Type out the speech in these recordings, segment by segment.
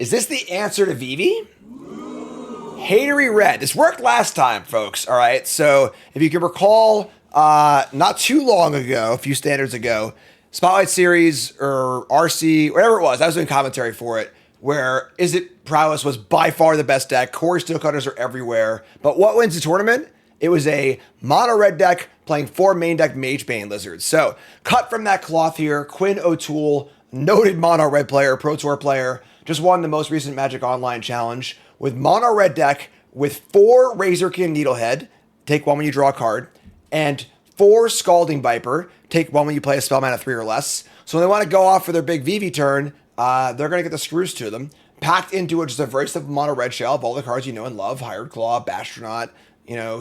Is this the answer to Vivi? Hatery Red. This worked last time, folks. All right. So if you can recall, not too long ago, a few standards ago, Spotlight Series or RC, whatever it was, I was doing commentary for it, where Izzet Prowess was by far the best deck. Cori-Steel Cutters are everywhere. But what wins the tournament? It was a mono red deck playing 4 main deck Magebane Lizards. So cut from that cloth here, Quinn O'Toole, noted mono red player, Pro Tour player, just won the most recent Magic Online Challenge with mono red deck with 4 Razor King Needlehead, take 1 when you draw a card, and 4 Scalding Viper, take 1 when you play a spell mana 3 or less. So when they want to go off for their big Vivi turn, they're going to get the screws to them. Packed into just a very simple mono red shell of all the cards you know and love, Hired Claw, Bastronaut,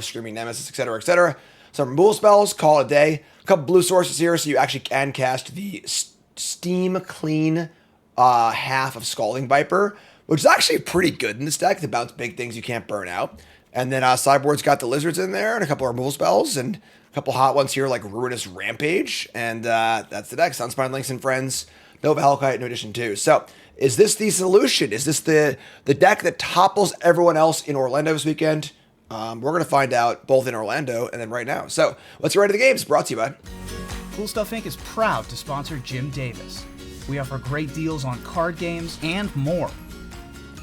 Screaming Nemesis, etc., etc. Some removal spells, call it a day. A couple blue sources here so you actually can cast the Steam Clean half of Scalding Viper, which is actually pretty good in this deck to bounce big things you can't burn out. And then sideboard's got the Lizards in there and a couple of removal spells and a couple hot ones here like Ruinous Rampage. And that's the deck. Sunspine Links and Friends, Nova Hellkite, no addition too. So is this the solution? Is this the deck that topples everyone else in Orlando this weekend? We're going to find out both in Orlando and then right now. So let's get right to the games. Brought to you by Cool Stuff Inc. is proud to sponsor Jim Davis. We offer great deals on card games and more.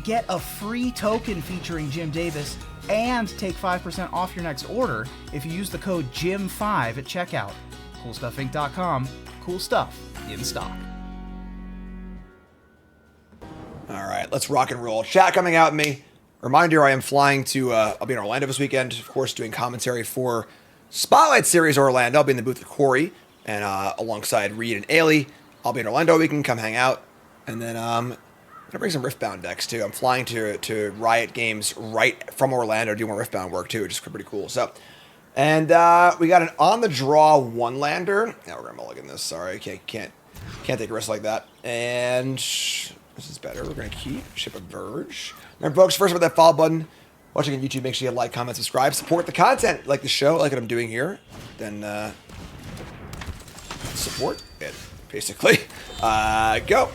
Get a free token featuring Jim Davis and take 5% off your next order if you use the code JIM5 at checkout. CoolStuffInc.com. Cool stuff in stock. All right, let's rock and roll. Chat coming out at me. Reminder, I am flying to, I'll be in Orlando this weekend, of course, doing commentary for Spotlight Series Orlando. I'll be in the booth with Corey and alongside Reed and Ailey. I'll be in Orlando. We can come hang out. And then I'm going to bring some Riftbound decks, too. I'm flying to Riot Games right from Orlando doing more Riftbound work, too, which is pretty cool. So, and we got an on-the-draw one-lander. Now we're going to mulligan this. Sorry, can't take a risk like that. And this is better. We're going to keep Ship of Verge. Remember, folks, first with that follow button. Watching on YouTube, make sure you like, comment, subscribe, support the content, like the show, like what I'm doing here. Then support it, basically. Go.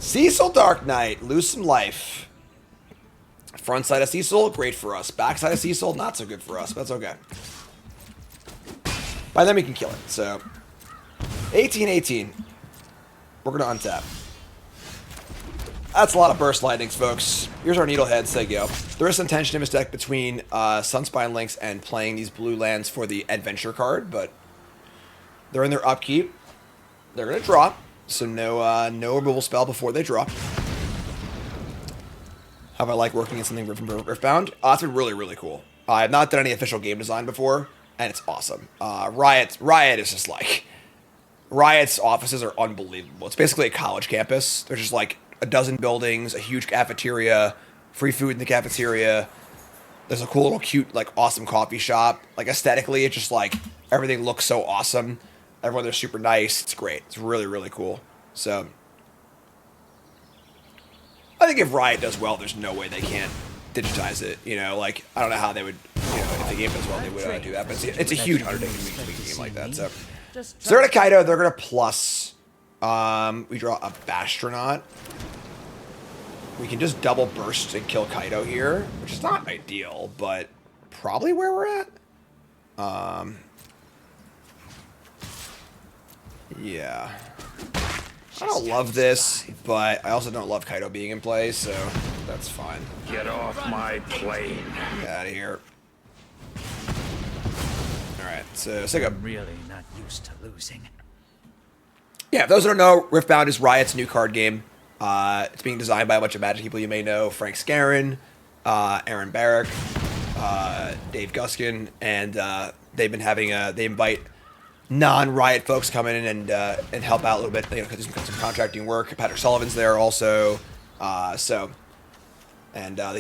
Cecil Dark Knight, lose some life. Front side of Cecil, great for us. Back side of Cecil, not so good for us, but that's okay. By then we can kill it. So, 18-18. We're going to untap. That's a lot of Burst Lightnings, folks. Here's our Needleheads. There you go. There is some tension in this deck between Sunspine Links and playing these blue lands for the Adventure card, but they're in their upkeep. They're going to drop, so no removal spell before they drop. How about like working in something from Riftbound? That's been really, really cool. I have not done any official game design before, and it's awesome. Riot is just like... Riot's offices are unbelievable. It's basically a college campus. There's just like a dozen buildings, a huge cafeteria, free food in the cafeteria. There's a cool little cute, like, awesome coffee shop. Like, aesthetically, it's just like everything looks so awesome. Everyone there's super nice. It's great. It's really, really cool. So, I think if Riot does well, there's no way they can't digitize it. Like, I don't know how they would, if the game does well, they would do that. But it's a huge undertaking to make a game like that. So, Zerta Kaido, they're going to plus. We draw a Bastronaut. We can just double burst and kill Kaido here, which is not ideal, but probably where we're at. Yeah. I don't love this, but I also don't love Kaido being in play, so that's fine. Get off my plane. Get out of here. Alright, so it's like I'm really not used to losing. Yeah, if those who don't know, Riftbound is Riot's new card game. It's being designed by a bunch of Magic people you may know. Frank Scarron, Aaron Barrick, Dave Guskin, and they've been having they invite non-Riot folks come in and help out a little bit. Because there's some contracting work. Patrick Sullivan's there also. The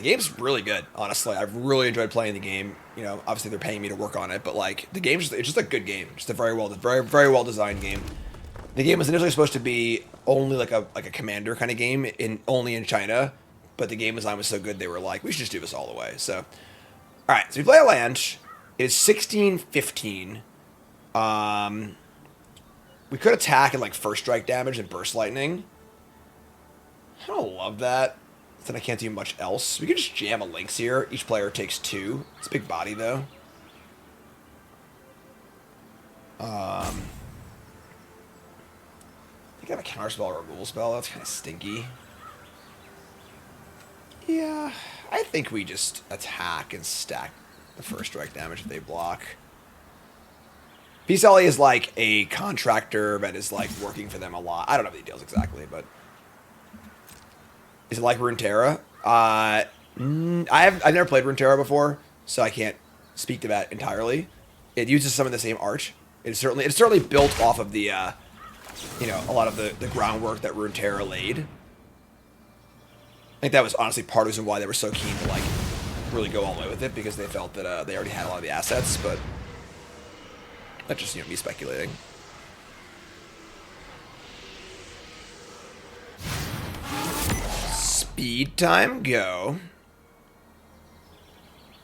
game's really good, honestly. I've really enjoyed playing the game. Obviously they're paying me to work on it, but like the game's it's just a good game. Just a very well designed game. The game was initially supposed to be only like a commander kind of game only in China, but the game design was so good they were like, we should just do this all the way. So, all right, so we play a land. It is 16-15. We could attack and like first strike damage and burst lightning. I don't love that. Then I can't do much else. We can just jam a Lynx here. Each player takes 2. It's a big body, though. I think I have a counterspell or a removal spell. That's kind of stinky. Yeah, I think we just attack and stack the first strike damage if they block. Peace Ellie is like a contractor that is like working for them a lot. I don't know the details exactly, but is it like Runeterra? I've never played Runeterra before, so I can't speak to that entirely. It uses some of the same art. It's certainly built off of the you know, a lot of the groundwork that Runeterra laid. I think that was honestly part of the reason why they were so keen to like really go all the way with it, because they felt that they already had a lot of the assets, but that's just, you know, me speculating. Speed time, go.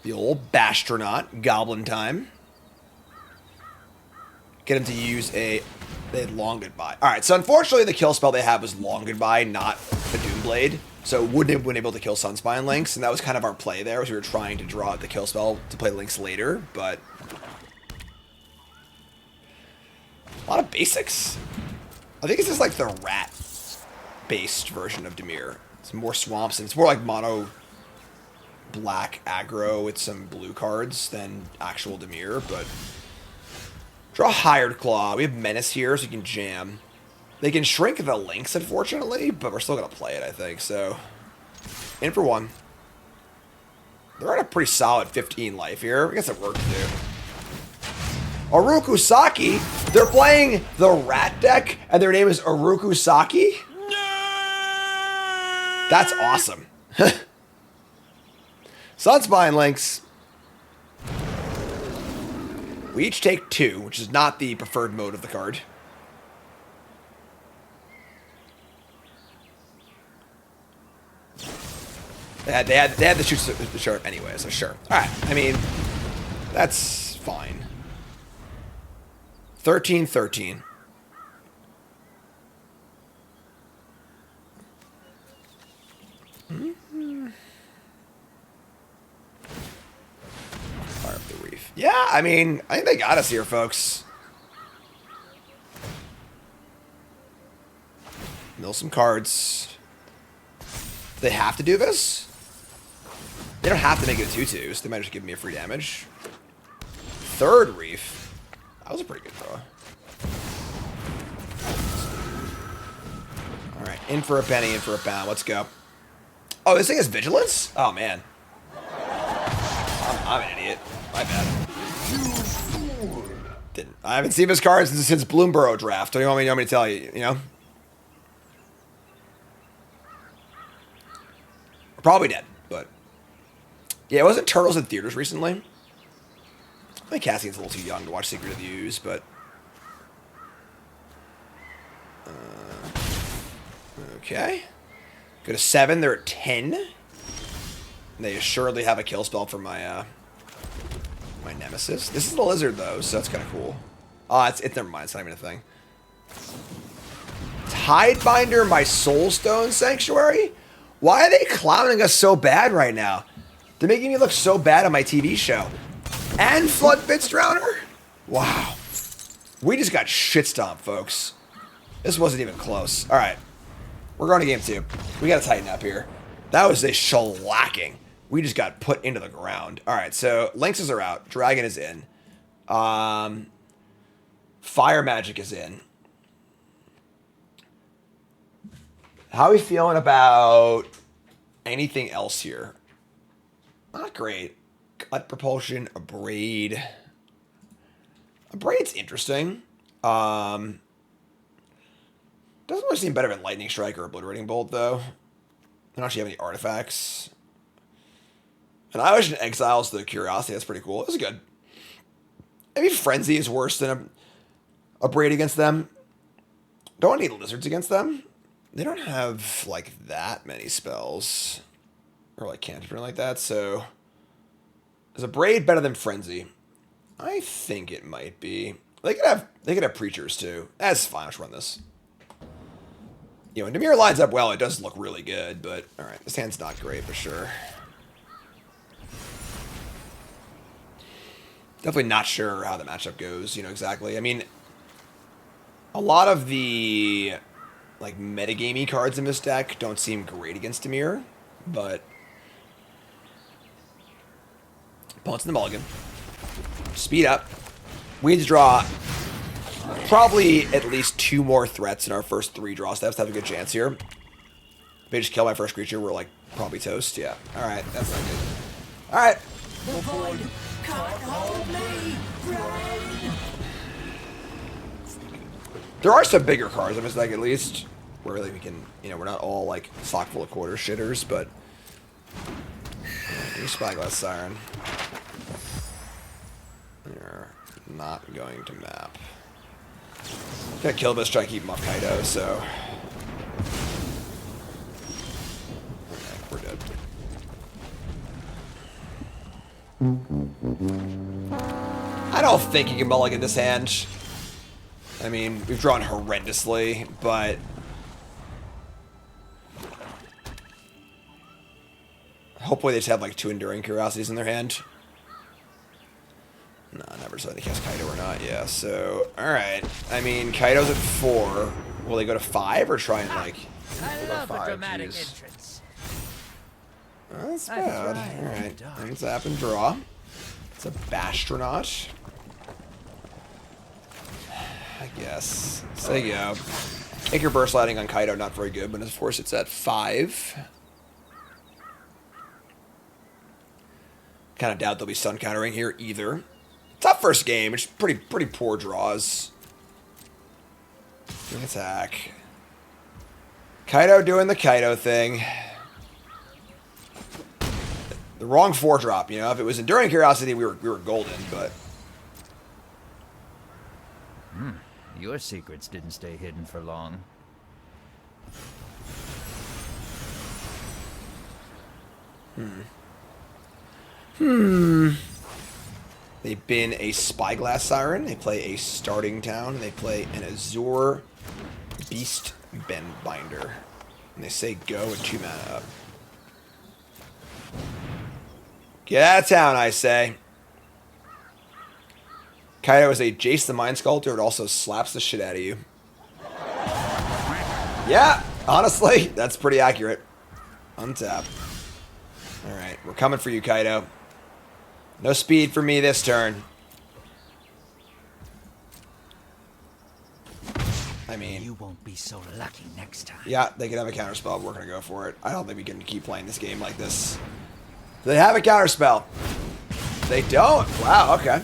The old Bastronaut, Goblin time. Get him to use they had Long Goodbye. Alright, so unfortunately the kill spell they had was Long Goodbye, not the Doomblade. So wouldn't have been able to kill Sunspine Lynx, and that was kind of our play there, was we were trying to draw out the kill spell to play Lynx later, but a lot of basics. I think it's just like the rat-based version of Dimir. It's more swamps, and it's more like mono black aggro with some blue cards than actual Dimir, but draw Hired Claw. We have Menace here, so you can jam. They can shrink the Lynx, unfortunately, but we're still going to play it, I think, so in for 1. They're at a pretty solid 15 life here. I guess it worked, too. Aruku Saki, they're playing the Rat deck, and their name is Aruku Saki? That's awesome. Sunspine Lynx. We each take 2, which is not the preferred mode of the card. They had to shoot the sharp anyway, so sure. Alright, I mean, that's fine. 13-13. Fire up the Reef. Yeah, I mean, I think they got us here, folks. Mill some cards. Do they have to do this? They don't have to make it a 2/2, so they might just give me a free damage. 3rd Reef. That was a pretty good draw. Alright, in for a penny, in for a pound. Let's go. Oh, this thing has Vigilance? Oh, man. I'm an idiot. My bad. Didn't. I haven't seen this card since Bloomborough draft. What do you want me to tell you, you know? We're probably dead, but yeah, wasn't Turtles in theaters recently? I think Cassian's a little too young to watch Secret of the Ooze, but okay. Go to 7. They're at 10. And they assuredly have a kill spell for my my nemesis. This is the lizard though, so that's kind of cool. Oh, it's never mind. It's not even a thing. Tidebinder, my Soulstone Sanctuary. Why are they clowning us so bad right now? They're making me look so bad on my TV show. And Flood Bits Drowner? Wow. We just got shit stomped, folks. This wasn't even close. All right. We're going to game 2. We got to tighten up here. That was a shellacking. We just got put into the ground. All right, so Lynxes are out. Dragon is in. Fire Magic is in. How are we feeling about anything else here? Not great. Cut Propulsion, Abrade. Abrade's interesting. Doesn't really seem better than Lightning Strike or Obliterating Bolt, though. I don't actually have any artifacts. And I wish an Exiles the Curiosity. That's pretty cool. This is good. Maybe Frenzy is worse than a Braid against them. Don't need Lizards against them. They don't have, like, that many spells. Or, like, cantrip or like that, so is a Braid better than Frenzy? I think it might be. They could have Preachers, too. That's fine. Let's run this. You know, when Dimir lines up well, it does look really good, but alright, this hand's not great for sure. Definitely not sure how the matchup goes, you know, exactly. I mean, a lot of the, like, metagamey cards in this deck don't seem great against Dimir, but... Opponent's in the mulligan. Speed up. We need to draw probably at least 2 more threats in our first 3 draw steps to have a good chance here. If they just kill my first creature, we're, like, probably toast. Yeah. Alright, that's not good. Alright. There are some bigger cards in this deck, at least, where like, we can, you know, we're not all, like, sock full of quarter shitters, but... Your Spyglass Siren. You're not going to map. Gonna kill this, try to keep him off Kaido, so... Okay, we're dead. I don't think he can mulligan this hand. I mean, we've drawn horrendously, but... Hopefully they just have like 2 Enduring Curiosities in their hand. No, I never decided to cast Kaido or not. Yeah, so... Alright. I mean, Kaido's at 4. Will they go to 5 or try and like... I love a 5, dramatic geez. entrance. Oh, that's bad. Alright. Let's up and draw. It's a Bastronaut. I guess. So there you go. Anchor Burst Lighting on Kaido, not very good, but of course it's at 5. Kind of doubt they'll be stun countering here either. Tough first game. It's pretty poor draws. Attack. Kaido doing the Kaido thing. The wrong 4-drop, you know. If it was Enduring Curiosity, we were golden, but... Your secrets didn't stay hidden for long. They bin a Spyglass Siren. They play a Starting Town. They play an Azure Beast Binder. And they say go with 2 mana up. Get out of town, I say. Kaido is a Jace the Mind Sculptor. It also slaps the shit out of you. Yeah, honestly, that's pretty accurate. Untap. Alright, we're coming for you, Kaido. No speed for me this turn. I mean... You won't be so lucky next time. Yeah, they can have a counterspell. We're going to go for it. I don't think we can keep playing this game like this. They have a counterspell. They don't. Wow, okay.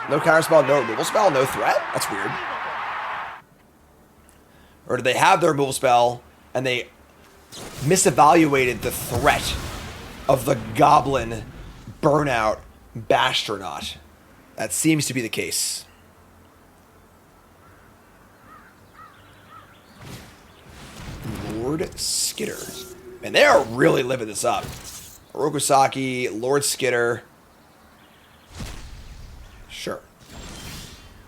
No counterspell, no removal spell, no threat? That's weird. Or do they have their removal spell and they misevaluated the threat of the Goblin Burnout Bastronaut? That seems to be the case. Lord Skitter. Man, they are really living this up. Orokusaki, Lord Skitter. Sure.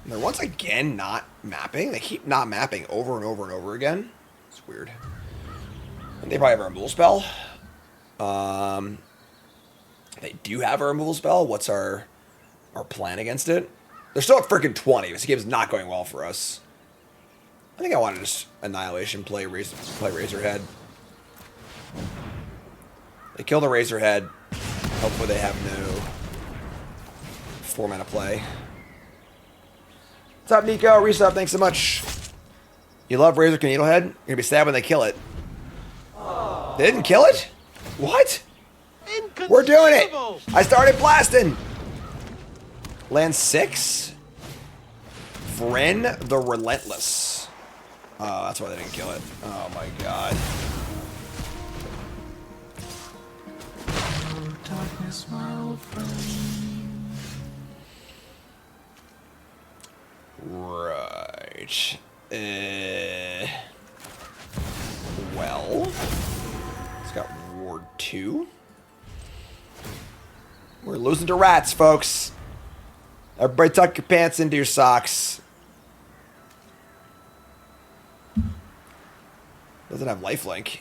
And they're once again not mapping. They keep not mapping over and over and over again. It's weird. And they probably have a removal spell. They do have a removal spell. What's our plan against it? They're still at freaking 20. This game's not going well for us. I think I want to just Annihilation, play Razorhead. They kill the Razorhead. Hopefully they have no 4-mana play. What's up, Nico? Resub, thanks so much. You love Razor Needlehead? You're gonna be sad when they kill it. They didn't kill it? What? We're doing it! I started blasting! Land 6? Vren the Relentless. Oh, that's why they didn't kill it. Oh my god. Darkness, my old friend. Right. Well. It's got Ward 2. We're losing to rats, folks. Everybody tuck your pants into your socks. Doesn't have lifelink.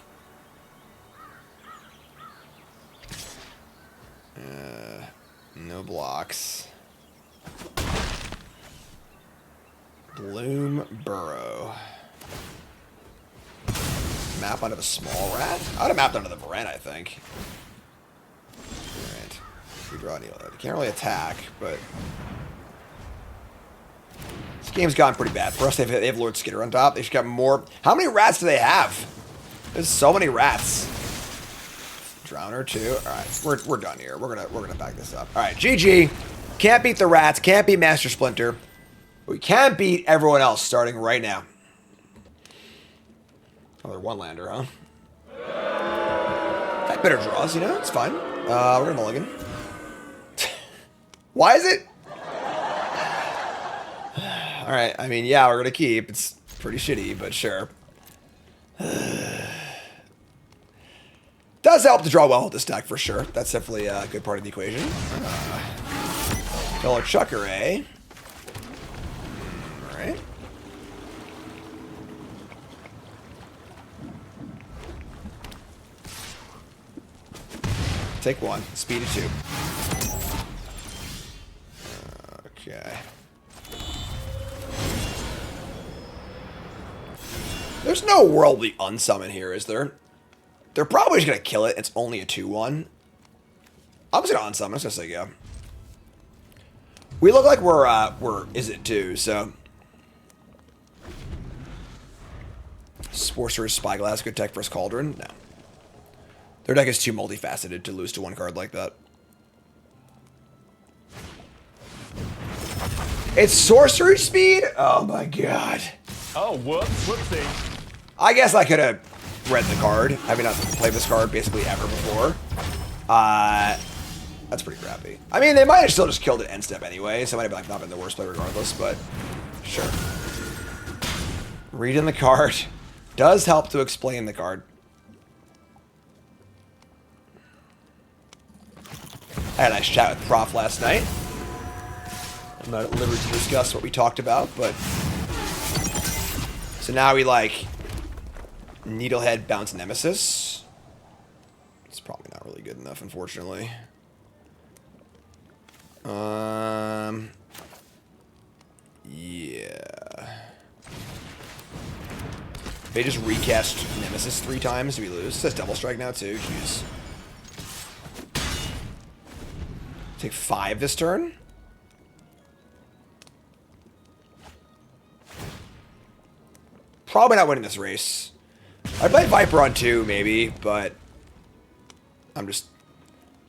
No blocks. Bloom Burrow. Map onto the small rat? I would have mapped onto the Varen, I think. Alright. We draw Neil. They can't really attack, but this game's gone pretty bad for us. They have Lord Skitter on top. They just got more. How many rats do they have? There's so many rats. Drowner too. Alright, we're done here. We're gonna back this up. Alright, GG. Can't beat the rats, can't beat Master Splinter. But we can beat everyone else starting right now. Another one-lander, huh? Got better draws, you know? It's fine. We're gonna mulligan. Why is it? Alright, I mean, yeah, we're gonna keep. It's pretty shitty, but sure. Does help to draw well with this deck, for sure. That's definitely a good part of the equation. Color Chucker, eh? Alright. Take one. Speed of 2. Okay. There's no world we unsummon here, is there? They're probably just going to kill it. It's only a 2-1. I'm just going to unsummon. I'm just going to say go. We look like we're Izzet too, so. Sorcerer's Spyglass, good tech versus Cauldron? No. Their deck is too multifaceted to lose to one card like that. It's sorcery speed? Oh my god. Oh, whoopsie. I guess I could have read the card. Having not played this card basically ever before. That's pretty crappy. I mean, they might have still just killed it end step anyway, so it might have like, not been the worst play regardless, but sure. Reading the card does help to explain the card. I had a nice chat with Prof last night. I'm not at liberty to discuss what we talked about, but so now we like Needlehead Bounce Nemesis. It's probably not really good enough, unfortunately. Yeah. They just recast Nemesis 3 times. Do we lose? It says Double Strike now too. Jeez. Take 5 this turn. Probably not winning this race. I play Viper on 2, maybe, but I'm just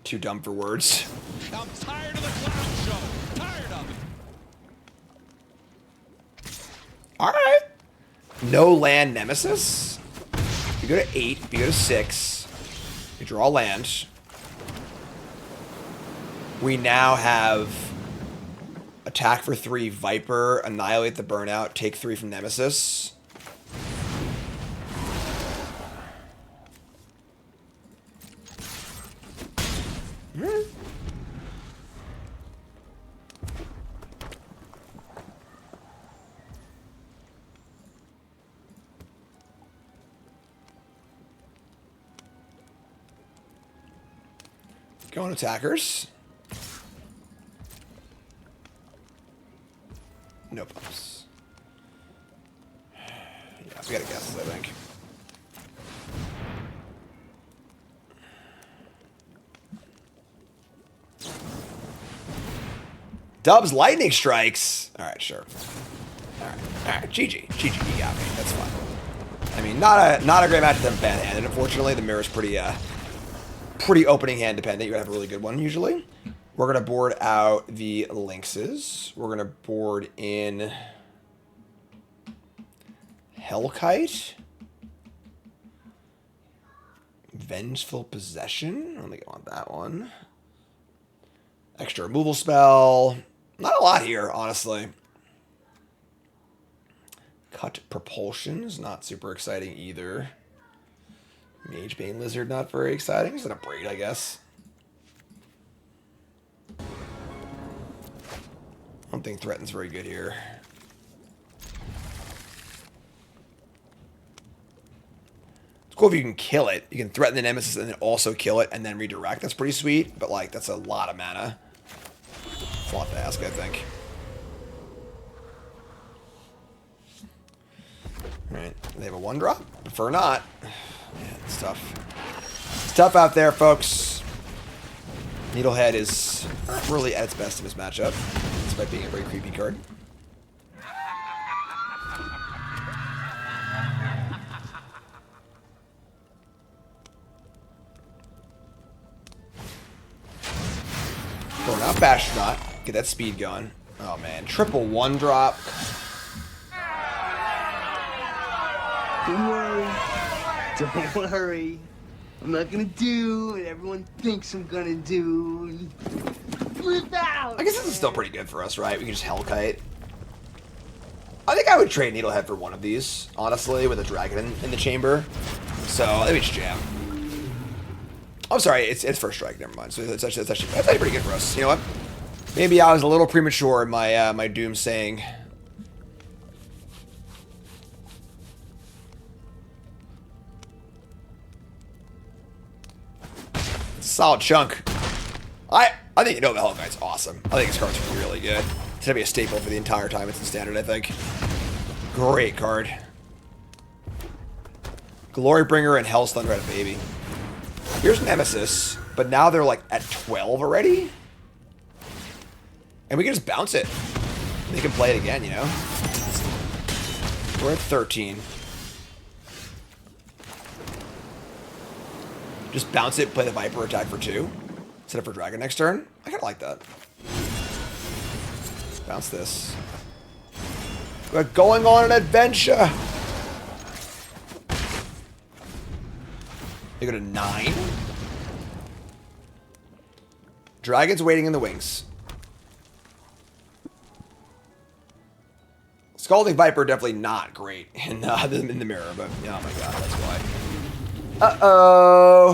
too dumb for words. I'm tired of the clown show. Tired of it. Alright. No land Nemesis. You go to 8, you go to 6. You draw land. We now have attack for 3, Viper, annihilate the burnout, take 3 from Nemesis. Going attackers. No pumps. Yeah, we gotta guess, I think. Dubs lightning strikes. Alright, sure. Alright. GG. GG, you got me. That's fine. I mean, not a great match with them bad-handed, unfortunately. The mirror's pretty opening hand dependent. You gotta have a really good one usually. We're gonna board out the Lynxes. We're gonna board in Hellkite. Vengeful Possession. I don't think I want that one. Extra removal spell. Not a lot here, honestly. Cut Propulsion is not super exciting either. Magebane Lizard, not very exciting. Is it a Braid, I guess? I don't think Threaten's very good here. cool if you can kill it. You can threaten the Nemesis and then also kill it and then redirect. That's pretty sweet, but like that's a lot of mana. It's a lot to ask, I think. Alright, they have a 1-drop? Prefer not. Yeah, it's tough. It's tough out there, folks. Needlehead is not really at its best in this matchup, despite being a very creepy card. Going out Astronaut. Get that speed going. Oh man, triple 1-drop. Don't worry. Don't worry. I'm not gonna do what everyone thinks I'm gonna do. Flip out! I guess this is still pretty good for us, right? We can just Hellkite. I think I would trade Needlehead for one of these, honestly, with a dragon in the chamber. So, let me just jam. I'm sorry, it's first strike, never mind. So that's actually pretty good for us. You know what? Maybe I was a little premature in my my doom saying. Solid chunk. I think Nova Hellkite's awesome. I think this card's really good. It's gonna be a staple for the entire time it's in standard, I think. Great card. Glorybringer and Hell's Thunder at a baby. Here's Nemesis, but now they're like at 12 already? And we can just bounce it. They can play it again, you know? We're at 13. Just bounce it, play the Viper, attack for 2. Set up for Dragon next turn. I kinda like that. Bounce this. We're going on an adventure! They go to 9. Dragon's waiting in the wings. Scalding Viper definitely not great in the mirror, but oh my god, that's why. Uh-oh.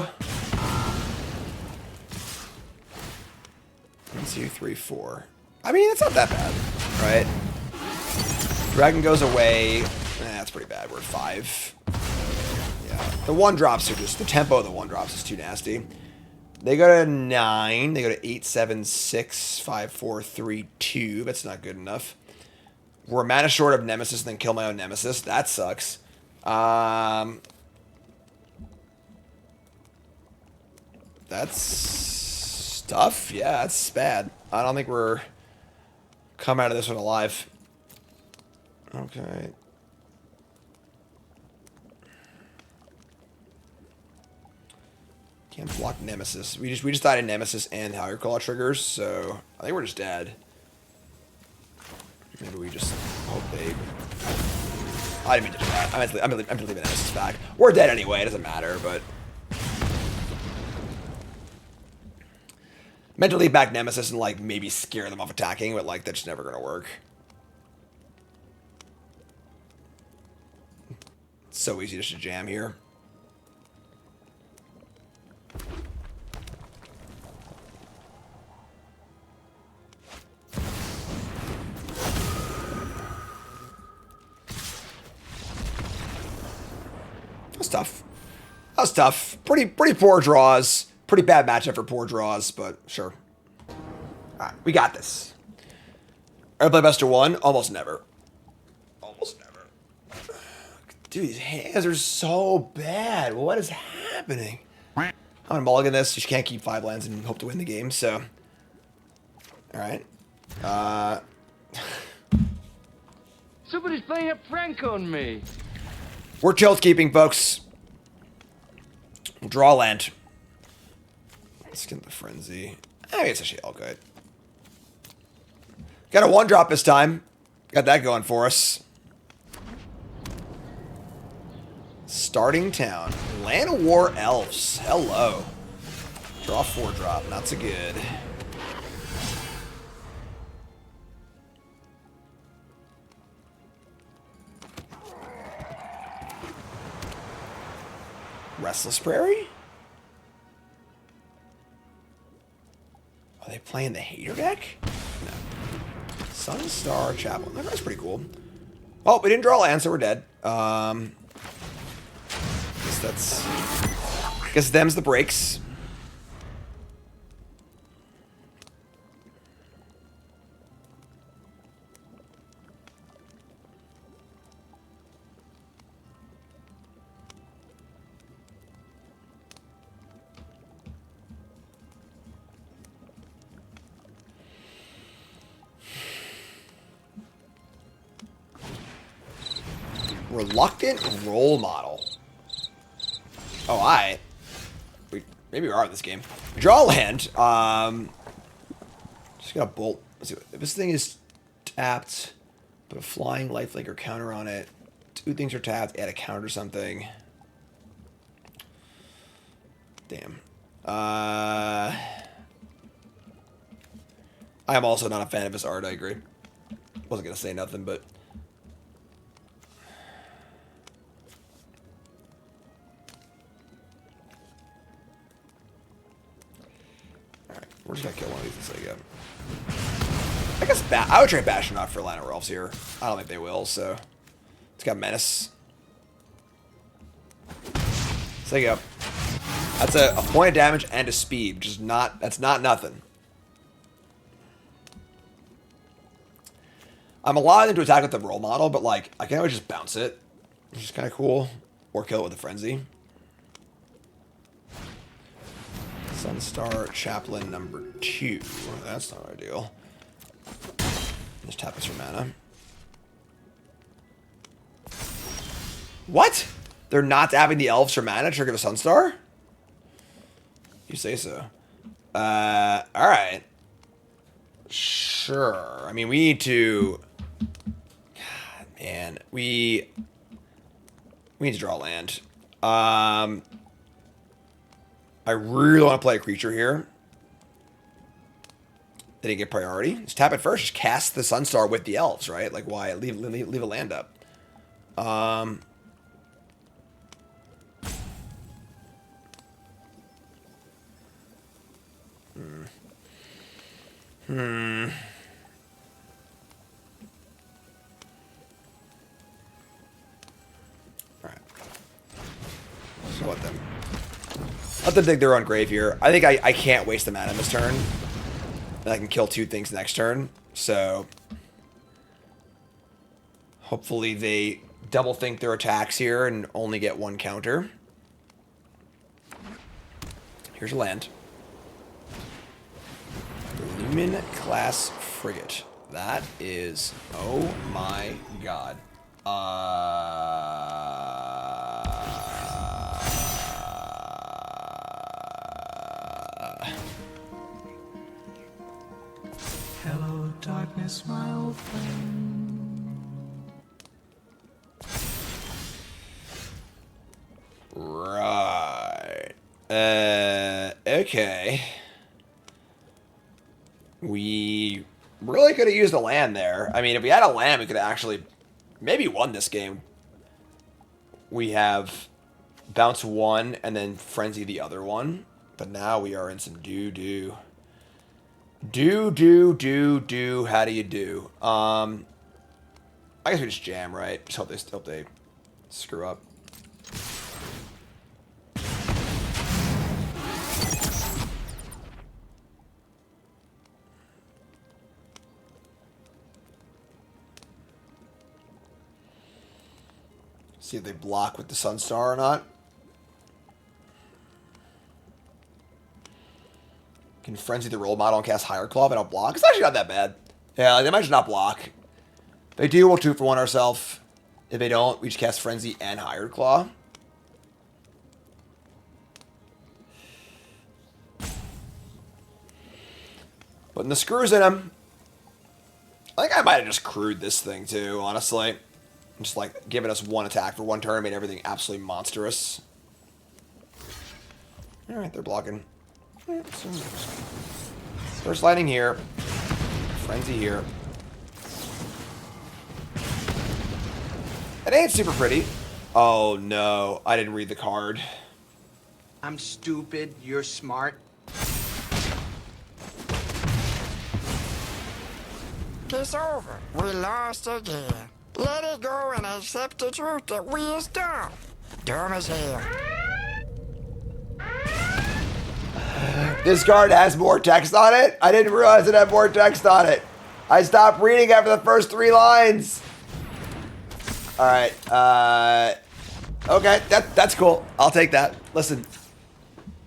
1, 2, 3, 4. I mean, it's not that bad, right? Dragon goes away. That's pretty bad. We're at 5. Yeah. The 1-drops are just... The tempo of the 1-drops is too nasty. They go to 9. They go to 8, 7, 6, 5, 4, 3, 2. That's not good enough. We're mana short of Nemesis and then kill my own Nemesis. That sucks. That's tough. Yeah, that's bad. I don't think we're come out of this one alive. Okay. Can't block Nemesis. We just died in Nemesis and Howler Claw triggers, so I think we're just dead. Maybe we just hope they... I didn't mean to do that. I'm gonna leave the Nemesis back. We're dead anyway. It doesn't matter, but... Meant to leave back Nemesis and, like, maybe scare them off attacking, but, like, that's never gonna work. It's so easy just to jam here. That's tough. That was tough. Pretty poor draws. Pretty bad matchup for poor draws, but sure. Alright, we got this. Ever play best of 1? Almost never. Almost never. Dude, these hands are so bad. What is happening? I'm gonna mulligan this. You can't keep 5 lands and hope to win the game, so. Alright. Somebody's playing a prank on me. We're tilt keeping, folks. We'll draw land. Let's get the Frenzy. I mean, it's actually all good. Got a 1-drop this time. Got that going for us. Starting town. Land of War Elves. Hello. Draw 4-drop. Not so good. Restless Prairie? Are they playing the Hater deck? No. Sunstar Chapel. That's pretty cool. Oh, we didn't draw land, so we're dead. This That's... Guess them's the breaks. Reluctant role model. Oh, maybe we are in this game. Draw land. Just got a bolt. Let's see. If this thing is tapped, put a flying lifelink or counter on it. 2 things are tapped. Add a counter or something. Damn. I am also not a fan of his art. I agree. Wasn't gonna say nothing, but. We're just gonna kill one of these as they go. I guess I would trade Bastion for Lana Elves here. I don't think they will, so it's got Menace. So there you go. That's a point of damage and a speed, which is not, that's not nothing. I'm allowed them to attack with the role model, but like I can always just bounce it, which is kind of cool, or kill it with a frenzy. Sunstar Chaplain number 2. That's not ideal. Just tap us for mana. What? They're not tapping the elves for mana to trigger the Sunstar? You say so. Alright. Sure. I mean, we need to... God, man. We need to draw land. I really want to play a creature here. They didn't get priority. Just tap it first. Just cast the Sunstar with the elves, right? Like, why? Leave a land up. Alright. So let them. Let them dig their own grave here. I think I can't waste the mana this turn. And I can kill 2 things next turn. So hopefully they double think their attacks here and only get 1 counter. Here's a land. Lumen class frigate. That is, oh my god. Hello, darkness, my old friend. Right. Okay. We really could have used a land there. I mean, if we had a land, we could have actually maybe won this game. We have bounce 1 and then frenzy the other one. But now we are in some doo-doo. Do. How do you do? I guess we just jam, right? Just hope they screw up. See if they block with the Sunstar or not. Can frenzy the role model and cast Higher Claw and I'll block. It's actually not that bad. Yeah, like, they might just not block. If they do, we'll 2 for 1 ourselves. If they don't, we just cast Frenzy and Higher Claw. Putting the screws in them. I think I might have just crewed this thing too, honestly. Just like giving us 1 attack for 1 turn, made everything absolutely monstrous. Alright, they're blocking. First lightning here. Frenzy here. It ain't super pretty. Oh no, I didn't read the card. I'm stupid, you're smart. It's over. We lost again. Let it go and accept the truth that we is dumb. Dumb as hell. This card has more text on it? I didn't realize it had more text on it. I stopped reading after the first 3 lines. All right. Okay, that's cool. I'll take that. Listen,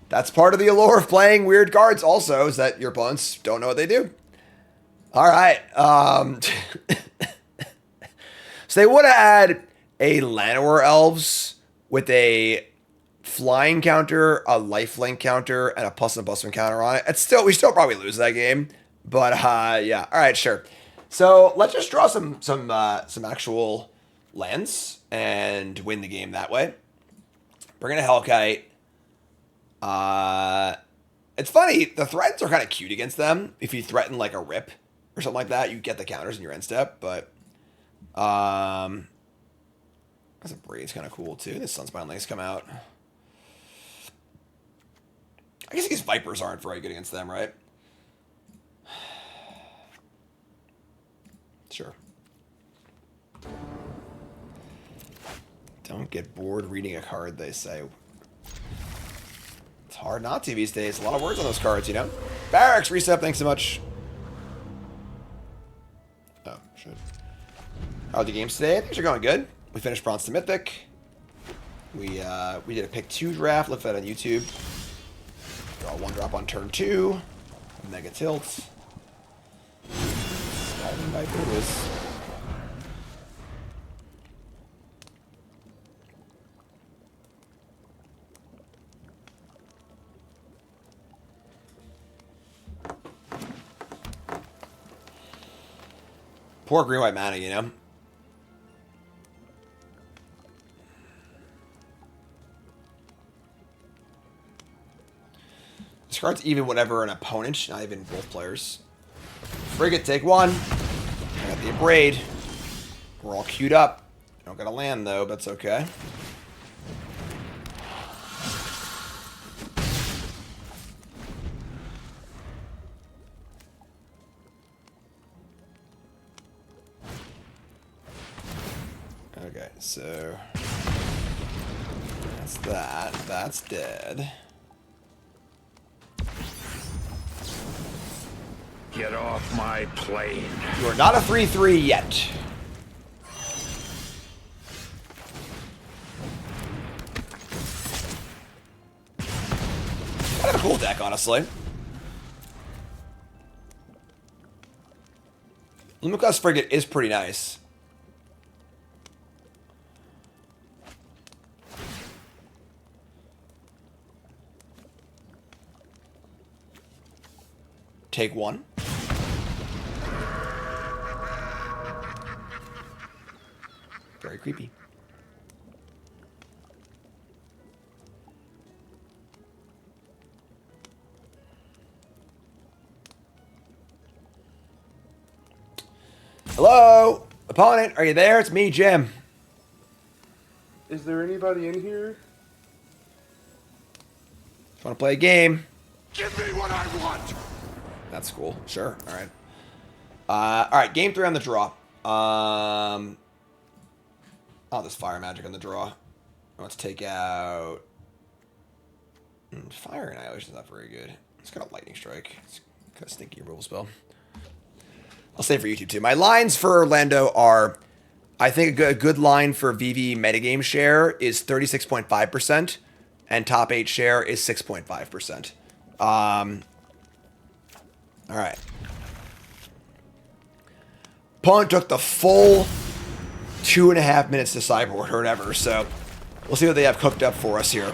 that's part of the allure of playing weird cards also, is that your opponents don't know what they do. All right. So they would have had a Llanowar Elves with a flying counter, a lifelink counter, and a +1/+1 counter on it. We still probably lose that game. But yeah. All right, sure. So let's just draw some actual lands and win the game that way. Bring in a Hellkite. It's funny, the threats are kind of cute against them. If you threaten like a Rip or something like that, you get the counters in your end step. But that's a Braid's kind of cool too. This Sunspine Links come out. I guess these Vipers aren't very good against them, right? Sure. Don't get bored reading a card, they say. It's hard not to these days. A lot of words on those cards, you know? Barracks reset, thanks so much. Oh, shit. How are the games today? Things are going good. We finished Bronze to Mythic. We did a pick 2 draft, looked at that on YouTube. Draw 1 drop on turn 2. Mega tilt. Viper was. Poor green-white mana, you know? This card's even whatever an opponent, not even both players. Frigate, take 1. I got the Abrade. We're all queued up. Don't got a land, though, but that's okay. Okay, so that's that. That's dead. Get off my plane. You are not a 3/3 yet. Kind of a cool deck, honestly. Lumicus Frigate is pretty nice. Take 1. Very creepy. Hello? Opponent, are you there? It's me, Jim. Is there anybody in here? Just want to play a game. Give me what I want. That's cool. Sure. All right. All right. Game 3 on the draw. Oh, this Fire Magic on the draw. Let's take out... Fire Annihilation is not very good. It's got a Lightning Strike. It's kind of stinky removal spell. I'll save for YouTube too. My lines for Orlando are... I think a good line for Vivi metagame share is 36.5%. And top 8 share is 6.5%. All right. Opponent took the full 2.5 minutes to sideboard or whatever, so we'll see what they have cooked up for us here.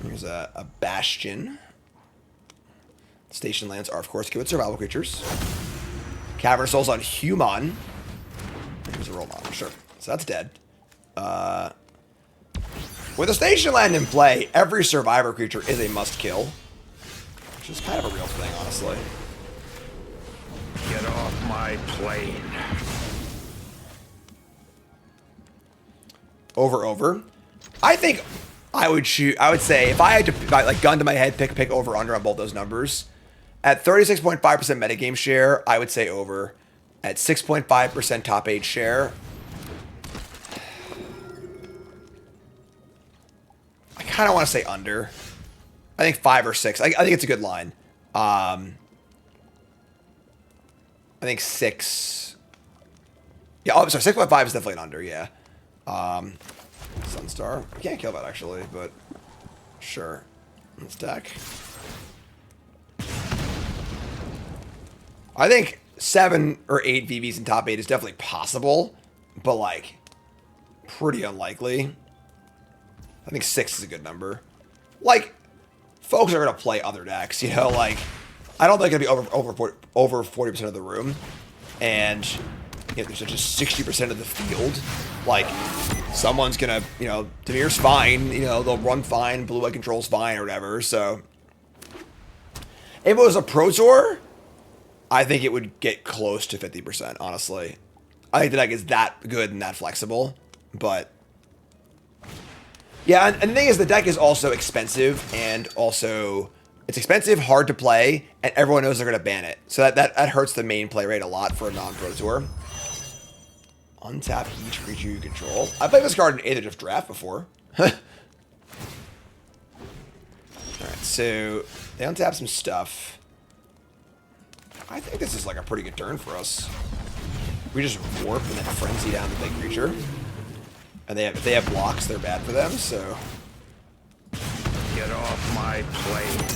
Here's a Bastion. Station lands are, of course, good survival creatures. Cavern Souls on Human. Here's a roll model, sure. So that's dead. With a station land in play, every survivor creature is a must-kill. Which is kind of a real thing, honestly. Get off my plane. Over. I think I would say if I had to, like, gun to my head, pick over under on both those numbers. At 36.5% metagame share, I would say over. At 6.5% top 8 share, I kind of want to say under. I think 5 or 6. I think it's a good line. I think 6. Yeah, oh, sorry, 6.5 is definitely an under, yeah. Sunstar. I can't kill that, actually, but sure. Let's deck. I think 7 or 8 VVs in top 8 is definitely possible, but, like, pretty unlikely. I think 6 is a good number. Like, folks are going to play other decks, you know? Like, I don't think it'll be over 40% of the room. And, you know, there's just 60% of the field. Like, someone's going to, you know, Dimir's fine. You know, they'll run fine. Blue-White Control's fine or whatever. So, if it was a Pro Tour, I think it would get close to 50%, honestly. I think the deck is that good and that flexible. But, yeah, and the thing is, the deck is also expensive, and also, it's expensive, hard to play, and everyone knows they're going to ban it. So that hurts the main play rate a lot for a non-Pro Tour. Untap each creature you control. I played this card in Age of Draft before. Alright, so they untap some stuff. I think this is like a pretty good turn for us. We just warp and then frenzy down the big creature. And if they have blocks, they're bad for them, so. Get off my plane.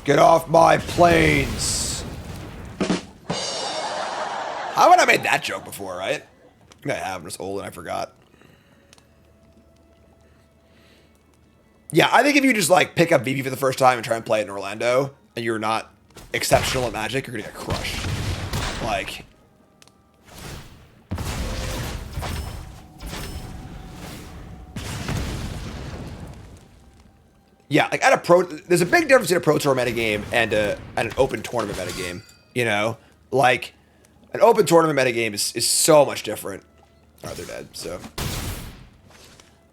Get off my planes. How have I not made that joke before, right? I think I have. I'm just old and I forgot. Yeah, I think if you just like pick up Vivi for the first time and try and play it in Orlando, and you're not exceptional at Magic, you're gonna get crushed. Like. Yeah, like at a pro, there's a big difference in a Pro Tour metagame and an open tournament metagame. You know, like an open tournament metagame is so much different. Oh, they're dead. So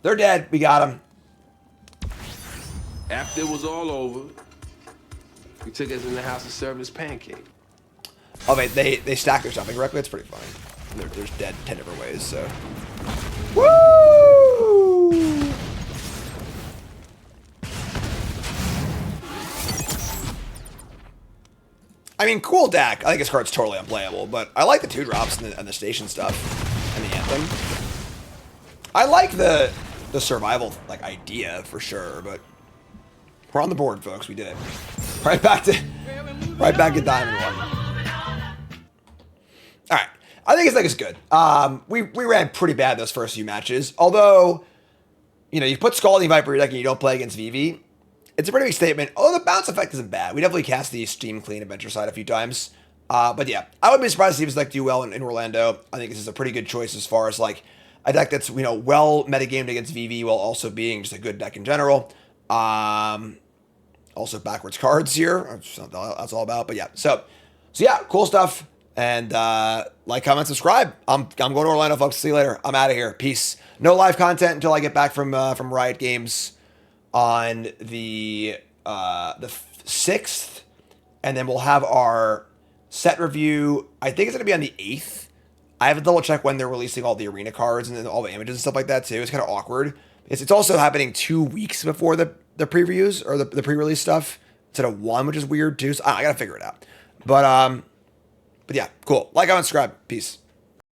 they're dead. We got them. After it was all over, we took us in the house to serve us pancake. Oh, wait, they stack their stuff incorrectly. It's pretty funny. There's dead 10 different ways. So woo! I mean, cool deck. I think this card's totally unplayable, but I like the 2-drops and the station stuff and the anthem. I like the survival like idea for sure, but we're on the board, folks. We did it. Right back to Diamond 1. All right, I think this deck is good. We ran pretty bad those first few matches, although you know you put Scalding Viper in your deck and you don't play against Vivi. It's a pretty big statement. Oh, the bounce effect isn't bad. We definitely cast the Steam Clean Adventure side a few times. But yeah, I would be surprised to see this deck do well in Orlando. I think this is a pretty good choice as far as like a deck that's, you know, well metagamed against Vivi while also being just a good deck in general. Also backwards cards here. That's all about. But yeah, so yeah, cool stuff. And like, comment, subscribe. I'm going to Orlando, folks. See you later. I'm out of here. Peace. No live content until I get back from Riot Games on the 6th, and then we'll have our set review. I think it's going to be on the 8th. I have to double check when they're releasing all the arena cards and then all the images and stuff like that too. It's kind of awkward. It's also happening 2 weeks before the previews or the pre-release stuff instead of 1, which is weird too. So I got to figure it out. But yeah, cool. Like, comment, subscribe. Peace.